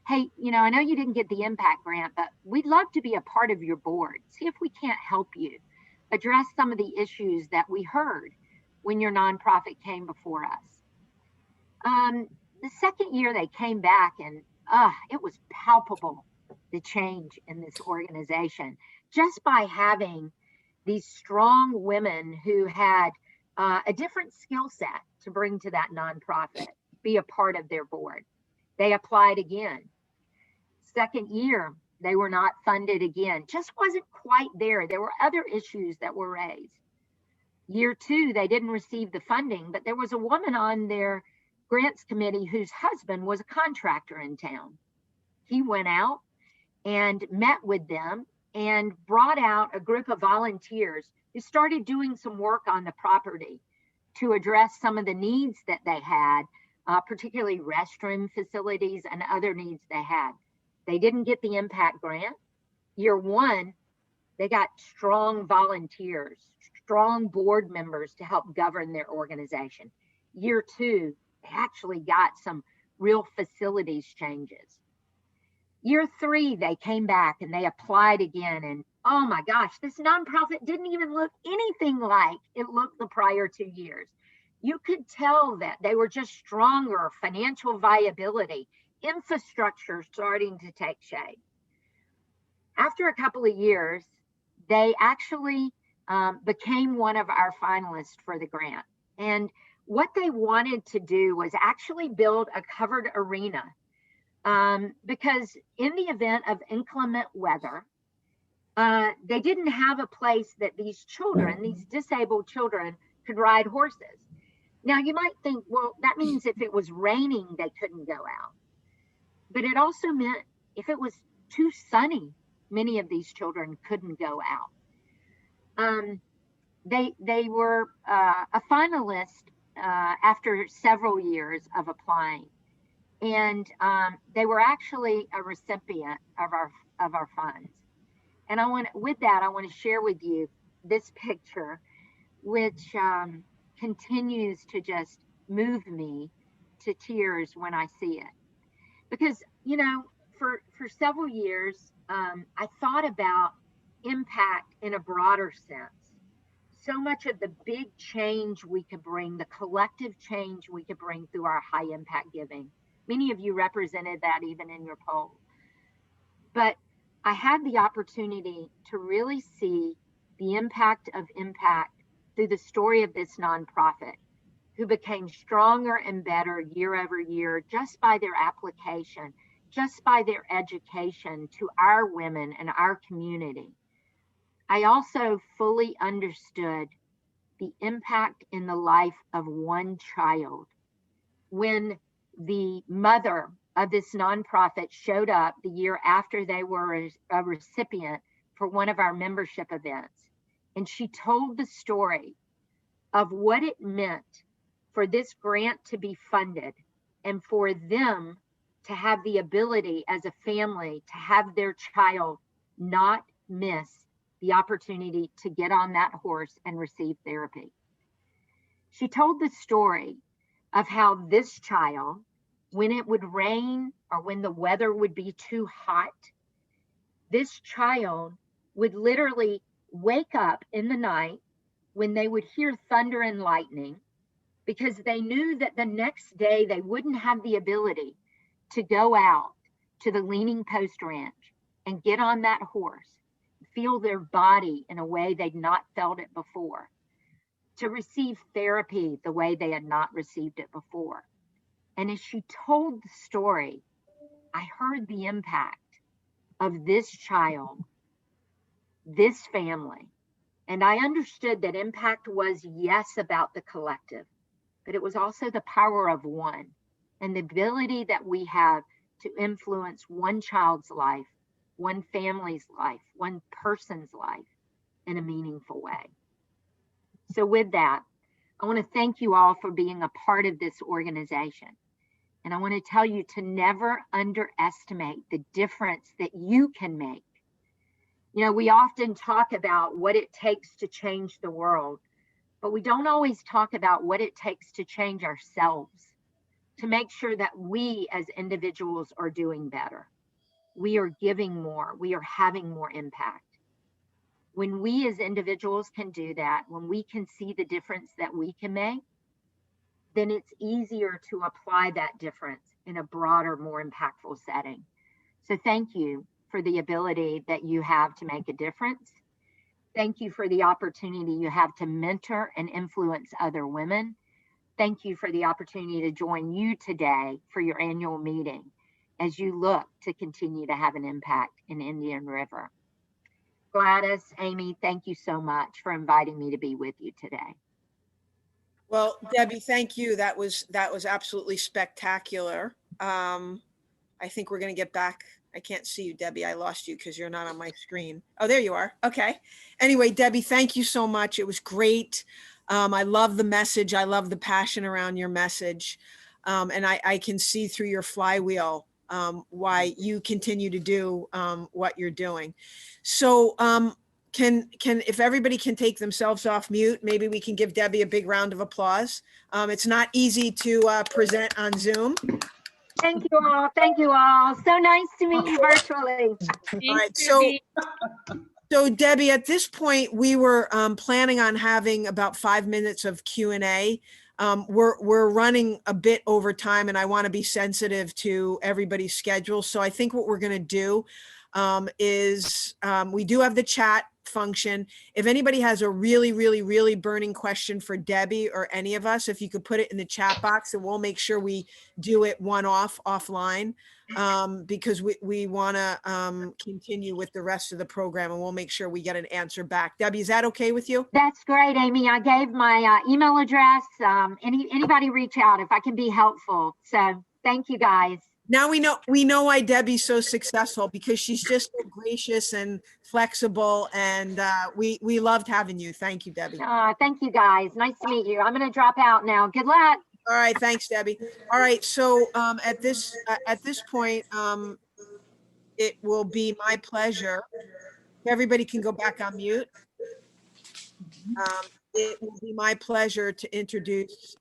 hey, I know you didn't get the impact grant, but we'd love to be a part of your board. See if we can't help you address some of the issues that we heard when your nonprofit came before us. The second year they came back, and it was palpable, the change in this organization, just by having these strong women who had a different skill set to bring to that nonprofit be a part of their board. They applied again. Second year, they were not funded again. Just wasn't quite there. There were other issues that were raised. Year 2, they didn't receive the funding, but there was a woman on their grants committee whose husband was a contractor in town. He went out and met with them and brought out a group of volunteers who started doing some work on the property to address some of the needs that they had, particularly restroom facilities and other needs they had. They didn't get the impact grant. Year 1, they got strong volunteers, strong board members to help govern their organization. Year 2, they actually got some real facilities changes. Year 3, they came back and they applied again. And oh my gosh, this nonprofit didn't even look anything like it looked the prior 2 years. You could tell that they were just stronger, financial viability, infrastructure starting to take shape. After a couple of years, they actually became one of our finalists for the grant. And what they wanted to do was actually build a covered arena, because in the event of inclement weather, they didn't have a place that these children, these disabled children, could ride horses. Now you might think, well, that means if it was raining, they couldn't go out. But it also meant if it was too sunny, many of these children couldn't go out. They were a finalist after several years of applying, and they were actually a recipient of our funds. And I want to share with you this picture, which continues to just move me to tears when I see it. Because, for several years, I thought about impact in a broader sense. So much of the big change we could bring, the collective change we could bring through our high impact giving. Many of you represented that even in your poll. But I had the opportunity to really see the impact of impact through the story of this nonprofit, who became stronger and better year over year just by their application, just by their education to our women and our community. I also fully understood the impact in the life of one child. When the mother of this nonprofit showed up the year after they were a recipient for one of our membership events, and she told the story of what it meant for this grant to be funded and for them to have the ability as a family to have their child not miss the opportunity to get on that horse and receive therapy. She told the story of how this child, when it would rain or when the weather would be too hot, this child would literally wake up in the night when they would hear thunder and lightning, because they knew that the next day they wouldn't have the ability to go out to the Leaning Post Ranch and get on that horse, feel their body in a way they'd not felt it before, to receive therapy the way they had not received it before. And as she told the story, I heard the impact of this child, this family. And I understood that impact was, yes, about the collective, but it was also the power of one and the ability that we have to influence one child's life, one family's life, one person's life in a meaningful way. So with that, I want to thank you all for being a part of this organization. And I want to tell you to never underestimate the difference that you can make. You know, we often talk about what it takes to change the world, but we don't always talk about what it takes to change ourselves, to make sure that we as individuals are doing better. We are giving more, we are having more impact. When we as individuals can do that, when we can see the difference that we can make, then it's easier to apply that difference in a broader, more impactful setting. So thank you for the ability that you have to make a difference. Thank you for the opportunity you have to mentor and influence other women. Thank you for the opportunity to join you today for your annual meeting as you look to continue to have an impact in Indian River. Gladys, Amy, thank you so much for inviting me to be with you today.
Well, Debbie, thank you. That was absolutely spectacular. I think we're going to get back. I can't see you, Debbie. I lost you because you're not on my screen. Oh, there you are. Okay. Anyway, Debbie, thank you so much. It was great. I love the message. I love the passion around your message. And I can see through your flywheel why you continue to do what you're doing. So if everybody can take themselves off mute, maybe we can give Debbie a big round of applause. It's not easy to present on Zoom.
Thank you all. Thank you all. So nice to meet you virtually.
All right, so Debbie, at this point, we were planning on having about 5 minutes of Q&A. We're running a bit over time, and I want to be sensitive to everybody's schedule. So I think what we're going to do is we do have the chat function. If anybody has a really burning question for Debbie or any of us, if you could put it in the chat box, and we'll make sure we do it offline, because we want to continue with the rest of the program, and we'll make sure we get an answer back. Debbie, is that okay with you?
That's great, Amy. I gave my email address. Anybody reach out if I can be helpful. So thank you, guys.
Now we know why Debbie's so successful, because she's just so gracious and flexible, and we loved having you. Thank you, Debbie.
Thank you, guys. Nice to meet you. I'm going to drop out now. Good luck.
All right, thanks, Debbie. All right, so at this point, it will be my pleasure. Everybody can go back on mute. It will be my pleasure to introduce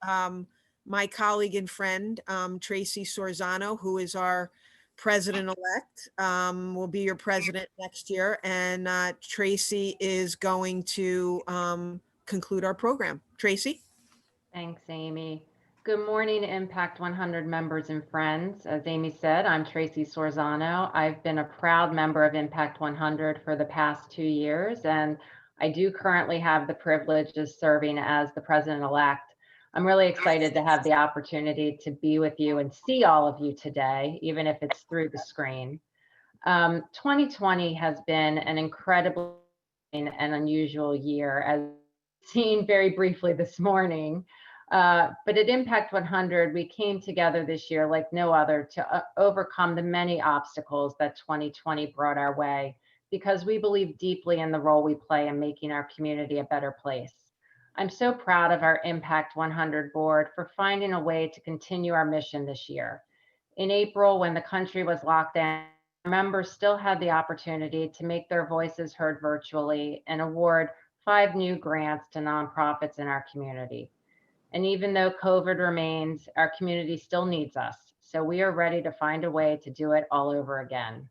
my colleague and friend, Tracy Sorzano, who is our president-elect, will be your president next year. And Tracy is going to conclude our program. Tracy?
Thanks, Amy. Good morning, Impact 100 members and friends. As Amy said, I'm Tracy Sorzano. I've been a proud member of Impact 100 for the past 2 years, and I do currently have the privilege of serving as the president-elect. I'm really excited to have the opportunity to be with you and see all of you today, even if it's through the screen. 2020 has been an incredible and unusual year, as seen very briefly this morning. But at Impact 100, we came together this year like no other to overcome the many obstacles that 2020 brought our way, because we believe deeply in the role we play in making our community a better place. I'm so proud of our Impact 100 board for finding a way to continue our mission this year. In April, when the country was locked down, members still had the opportunity to make their voices heard virtually and award 5 new grants to nonprofits in our community. And even though COVID remains, our community still needs us. So we are ready to find a way to do it all over again.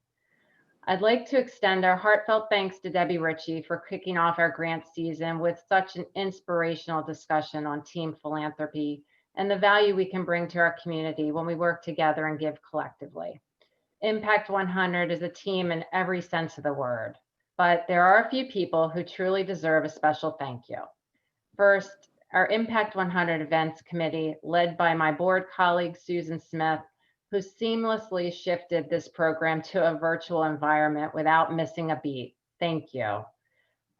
I'd like to extend our heartfelt thanks to Debbie Ritchie for kicking off our grant season with such an inspirational discussion on team philanthropy and the value we can bring to our community when we work together and give collectively. Impact 100 is a team in every sense of the word, but there are a few people who truly deserve a special thank you. First, our Impact 100 Events Committee, led by my board colleague, Susan Smith, who seamlessly shifted this program to a virtual environment without missing a beat. Thank you.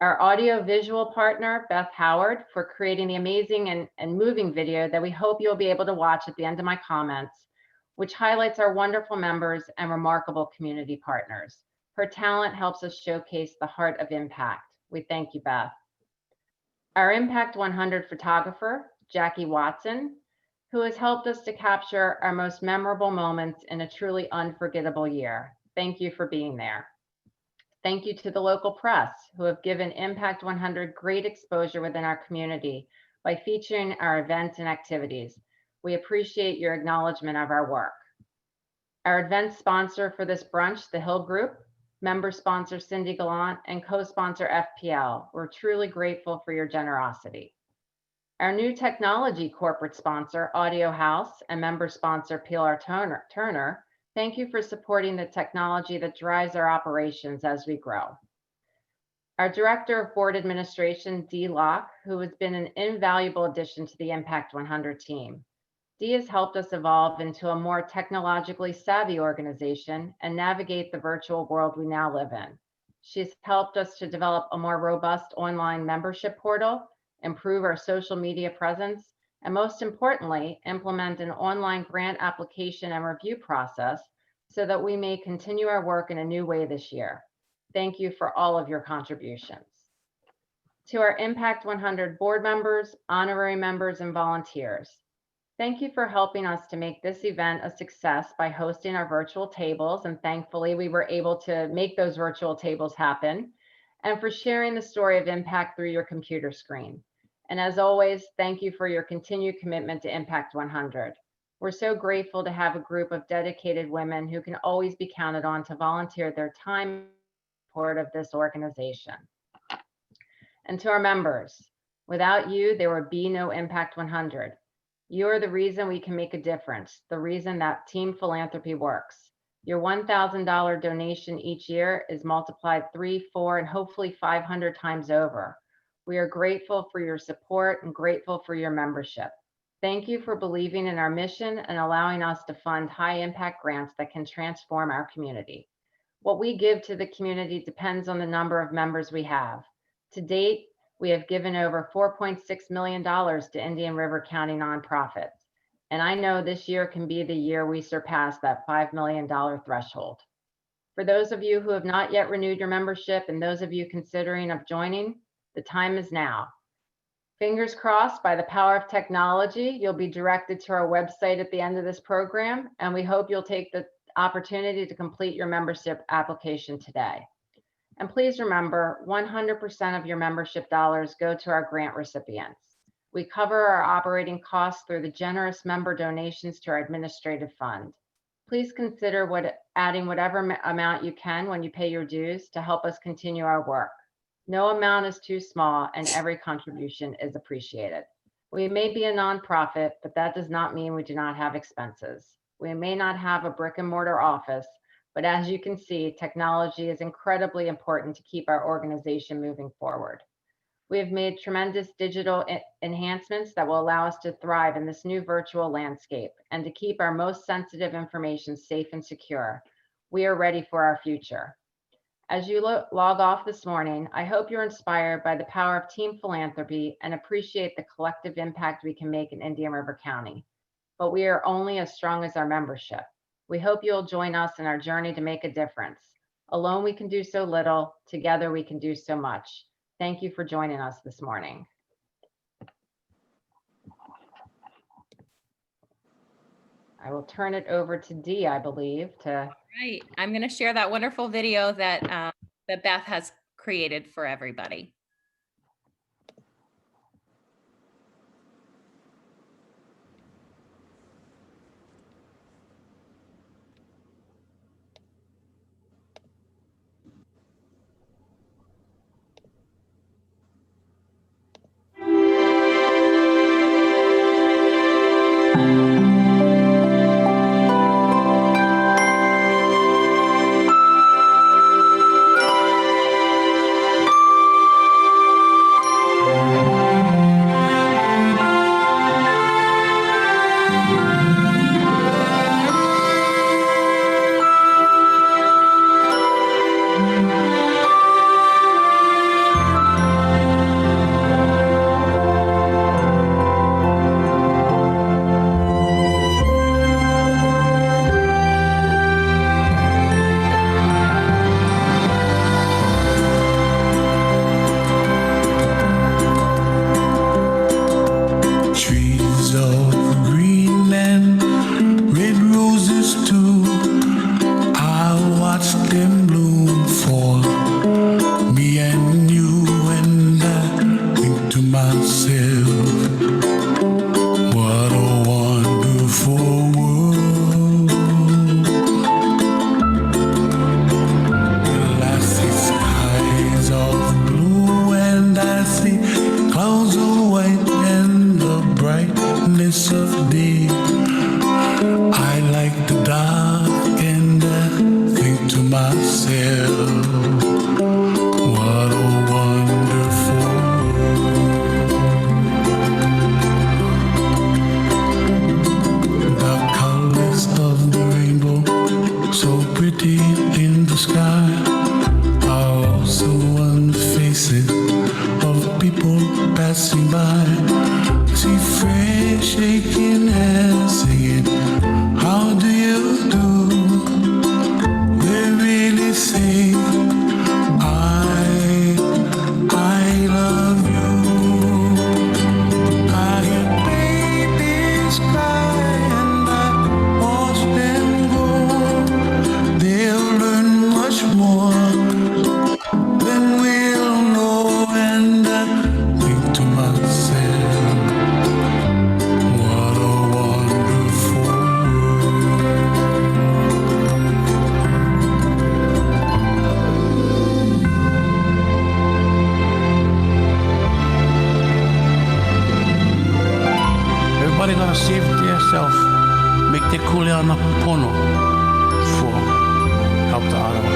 Our audio-visual partner, Beth Howard, for creating the amazing and moving video that we hope you'll be able to watch at the end of my comments, which highlights our wonderful members and remarkable community partners. Her talent helps us showcase the heart of impact. We thank you, Beth. Our Impact 100 photographer, Jackie Watson, who has helped us to capture our most memorable moments in a truly unforgettable year. Thank you for being there. Thank you to the local press who have given Impact 100 great exposure within our community by featuring our events and activities. We appreciate your acknowledgement of our work. Our event sponsor for this brunch, the Hill Group, member sponsor Cindy Gallant, and co-sponsor FPL. We're truly grateful for your generosity. Our new technology corporate sponsor, Audio House, and member sponsor PLR Turner, thank you for supporting the technology that drives our operations as we grow. Our Director of Board Administration, Dee Locke, who has been an invaluable addition to the Impact 100 team. Dee has helped us evolve into a more technologically savvy organization and navigate the virtual world we now live in. She's helped us to develop a more robust online membership portal, improve our social media presence, and most importantly, implement an online grant application and review process so that we may continue our work in a new way this year. Thank you for all of your contributions. To our Impact 100 board members, honorary members, and volunteers, thank you for helping us to make this event a success by hosting our virtual tables, and thankfully we were able to make those virtual tables happen, and for sharing the story of Impact through your computer screen. And as always, thank you for your continued commitment to Impact 100. We're so grateful to have a group of dedicated women who can always be counted on to volunteer their time in support of this organization. And to our members, without you, there would be no Impact 100. You are the reason we can make a difference, the reason that team philanthropy works. Your $1,000 donation each year is multiplied 3, 4, and hopefully 500 times over. We are grateful for your support and grateful for your membership. Thank you for believing in our mission and allowing us to fund high impact grants that can transform our community. What we give to the community depends on the number of members we have. To date, we have given over $4.6 million to Indian River County nonprofits. And I know this year can be the year we surpass that $5 million threshold. For those of you who have not yet renewed your membership and those of you considering of joining, the time is now. Fingers crossed, by the power of technology, you'll be directed to our website at the end of this program, and we hope you'll take the opportunity to complete your membership application today. And please remember, 100% of your membership dollars go to our grant recipients. We cover our operating costs through the generous member donations to our administrative fund. Please consider adding whatever amount you can when you pay your dues to help us continue our work. No amount is too small, and every contribution is appreciated. We may be a nonprofit, but that does not mean we do not have expenses. We may not have a brick and mortar office, but as you can see, technology is incredibly important to keep our organization moving forward. We have made tremendous digital enhancements that will allow us to thrive in this new virtual landscape and to keep our most sensitive information safe and secure. We are ready for our future. As you log off this morning, I hope you're inspired by the power of team philanthropy and appreciate the collective impact we can make in Indian River County. But we are only as strong as our membership. We hope you'll join us in our journey to make a difference. Alone, we can do so little. Together, we can do so much. Thank you for joining us this morning. I will turn it over to Dee, I believe, to.
Right. I'm going to share that wonderful video that that Beth has created for everybody.
myself, what a wonderful world. Well, I see skies of blue and I see clouds of white and the brightness of day. I like the dark and I think to myself, what a wonderful world. The colors of the rainbow, so pretty in the sky, are also on the faces of people passing by. See friends shaking hands, singing, how do you do? They really say, I love you. I hear babies cry and I watch them go. They'll learn much more than we'll know, and I think to myself, what a wonderful everybody gotta save themselves. Make the coolie on a pono for help the other one.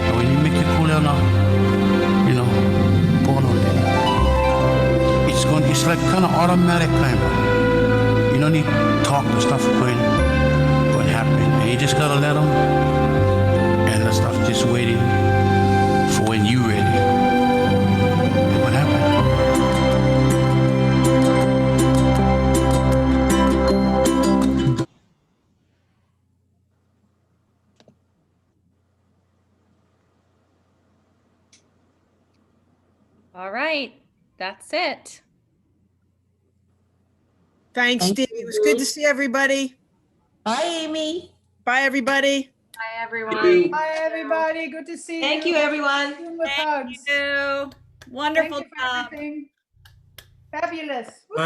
And when you make the coolie on a, pono, then it's like kind of automatic kind of. You don't need to talk the stuff going happen. And you just gotta let them, and the stuff just waiting for when you ready. And what happened?
All right, that's it.
Thanks,
Thank
Steve.
you,
It was good to see everybody.
Bye, Amy.
Bye, everybody.
Bye, everyone.
Bye, everybody. Good to see you.
Thank you, everyone.
With hugs.
Thank you. Wonderful
Thank you for
job.
everything. Fabulous.
Bye.